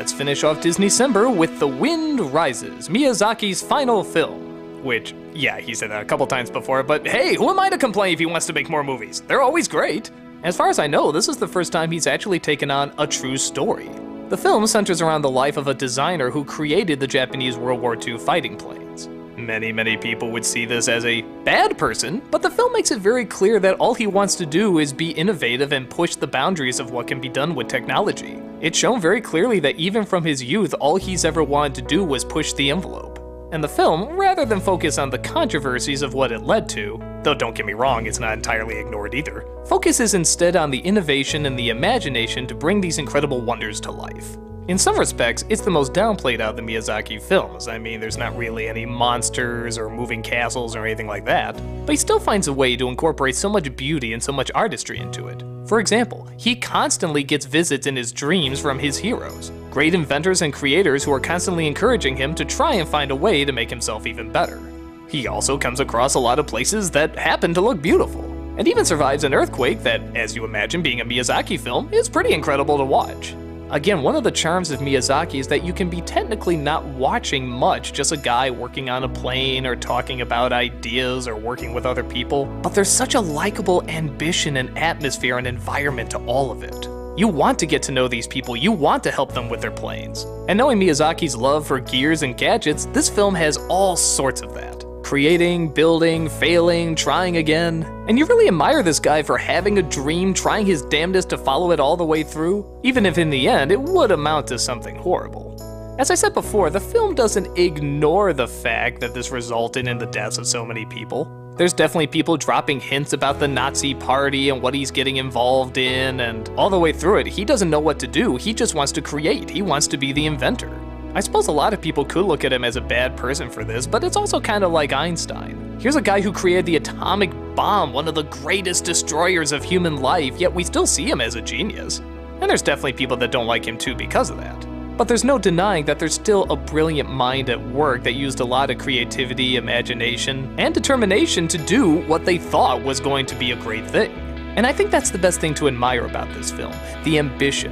let's finish off Disneycember with The Wind Rises, Miyazaki's final film. Which, yeah, he said that a couple times before, but hey, who am I to complain if he wants to make more movies? They're always great. As far as I know, this is the first time he's actually taken on a true story. The film centers around the life of a designer who created the Japanese World War II fighting planes. Many people would see this as a bad person, but the film makes it very clear that all he wants to do is be innovative and push the boundaries of what can be done with technology. It's shown very clearly that even from his youth, all he's ever wanted to do was push the envelope. And the film, rather than focus on the controversies of what it led to, though don't get me wrong, it's not entirely ignored either, focuses instead on the innovation and the imagination to bring these incredible wonders to life. In some respects, it's the most downplayed out of the Miyazaki films. I mean, there's not really any monsters or moving castles or anything like that, but he still finds a way to incorporate so much beauty and so much artistry into it. For example, he constantly gets visits in his dreams from his heroes, great inventors and creators who are constantly encouraging him to try and find a way to make himself even better. He also comes across a lot of places that happen to look beautiful, and even survives an earthquake that, as you imagine being a Miyazaki film, is pretty incredible to watch. Again, one of the charms of Miyazaki is that you can be technically not watching much, just a guy working on a plane or talking about ideas or working with other people, but there's such a likable ambition and atmosphere and environment to all of it. You want to get to know these people, you want to help them with their planes. And knowing Miyazaki's love for gears and gadgets, this film has all sorts of that. Creating, building, failing, trying again. And you really admire this guy for having a dream, trying his damnedest to follow it all the way through, even if in the end it would amount to something horrible. As I said before, the film doesn't ignore the fact that this resulted in the deaths of so many people. There's definitely people dropping hints about the Nazi party and what he's getting involved in, and all the way through it, he doesn't know what to do, he just wants to create, he wants to be the inventor. I suppose a lot of people could look at him as a bad person for this, but it's also kind of like Einstein. Here's a guy who created the atomic bomb, one of the greatest destroyers of human life, yet we still see him as a genius. And there's definitely people that don't like him too because of that. But there's no denying that there's still a brilliant mind at work that used a lot of creativity, imagination, and determination to do what they thought was going to be a great thing. And I think that's the best thing to admire about this film, the ambition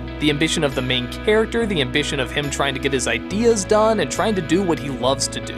of the main character, the ambition of him trying to get his ideas done and trying to do what he loves to do.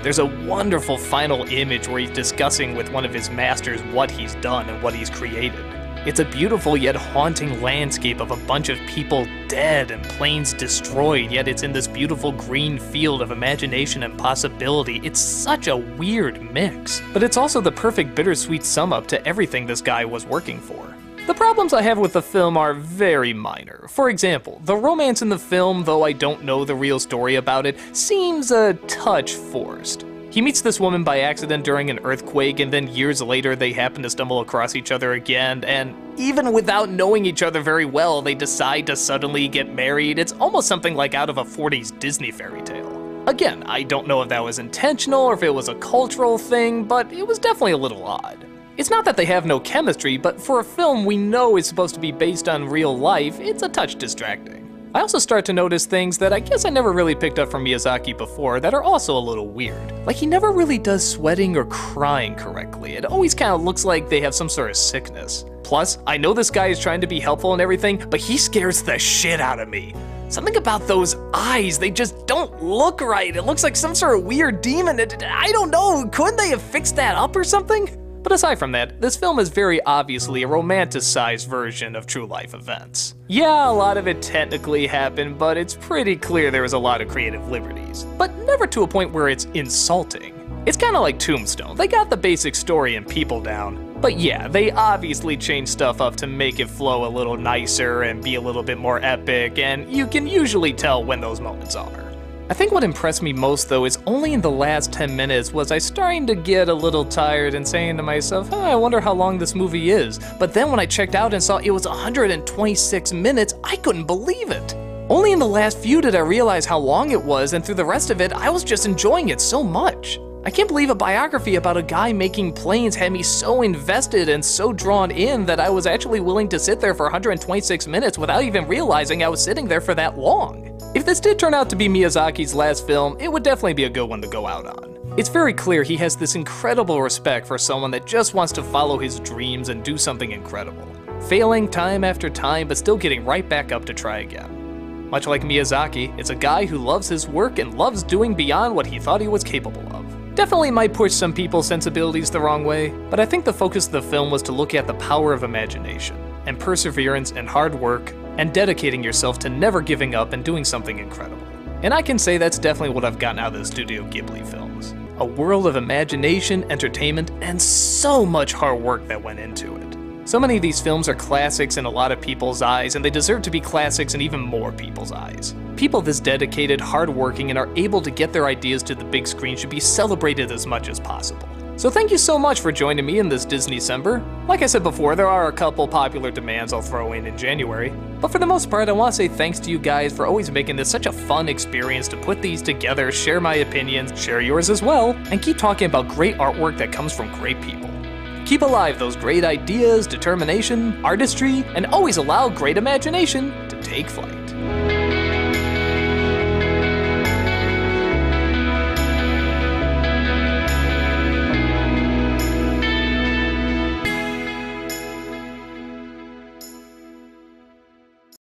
There's a wonderful final image where he's discussing with one of his masters what he's done and what he's created. It's a beautiful yet haunting landscape of a bunch of people dead and planes destroyed, yet it's in this beautiful green field of imagination and possibility. It's such a weird mix. But it's also the perfect bittersweet sum up to everything this guy was working for. The problems I have with the film are very minor. For example, the romance in the film, though I don't know the real story about it, seems a touch forced. He meets this woman by accident during an earthquake, and then years later they happen to stumble across each other again, and even without knowing each other very well, they decide to suddenly get married. It's almost something like out of a 40s Disney fairy tale. Again, I don't know if that was intentional or if it was a cultural thing, but it was definitely a little odd. It's not that they have no chemistry, but for a film we know is supposed to be based on real life, it's a touch distracting. I also start to notice things that I guess I never really picked up from Miyazaki before that are also a little weird. Like he never really does sweating or crying correctly. It always kind of looks like they have some sort of sickness. Plus, I know this guy is trying to be helpful and everything, but he scares the shit out of me. Something about those eyes, they just don't look right. It looks like some sort of weird demon. I don't know, couldn't they have fixed that up or something? But aside from that, this film is very obviously a romanticized version of true life events. Yeah, a lot of it technically happened, but it's pretty clear there was a lot of creative liberties. But never to a point where it's insulting. It's kind of like Tombstone. They got the basic story and people down, but yeah, they obviously changed stuff up to make it flow a little nicer and be a little bit more epic, and you can usually tell when those moments are. I think what impressed me most though is only in the last 10 minutes was I starting to get a little tired and saying to myself, I wonder how long this movie is. But then when I checked out and saw it was 126 minutes, I couldn't believe it. Only in the last few did I realize how long it was, and through the rest of it, I was just enjoying it so much. I can't believe a biography about a guy making planes had me so invested and so drawn in that I was actually willing to sit there for 126 minutes without even realizing I was sitting there for that long. If this did turn out to be Miyazaki's last film, it would definitely be a good one to go out on. It's very clear he has this incredible respect for someone that just wants to follow his dreams and do something incredible. Failing time after time, but still getting right back up to try again. Much like Miyazaki, it's a guy who loves his work and loves doing beyond what he thought he was capable of. Definitely might push some people's sensibilities the wrong way, but I think the focus of the film was to look at the power of imagination, and perseverance and hard work, and dedicating yourself to never giving up and doing something incredible. And I can say that's definitely what I've gotten out of the Studio Ghibli films. A world of imagination, entertainment, and so much hard work that went into it. So many of these films are classics in a lot of people's eyes, and they deserve to be classics in even more people's eyes. People this dedicated, hardworking, and are able to get their ideas to the big screen should be celebrated as much as possible. So thank you so much for joining me in this Disneycember. Like I said before, there are a couple popular demands I'll throw in January, but for the most part I want to say thanks to you guys for always making this such a fun experience to put these together, share my opinions, share yours as well, and keep talking about great artwork that comes from great people. Keep alive those great ideas, determination, artistry, and always allow great imagination to take flight.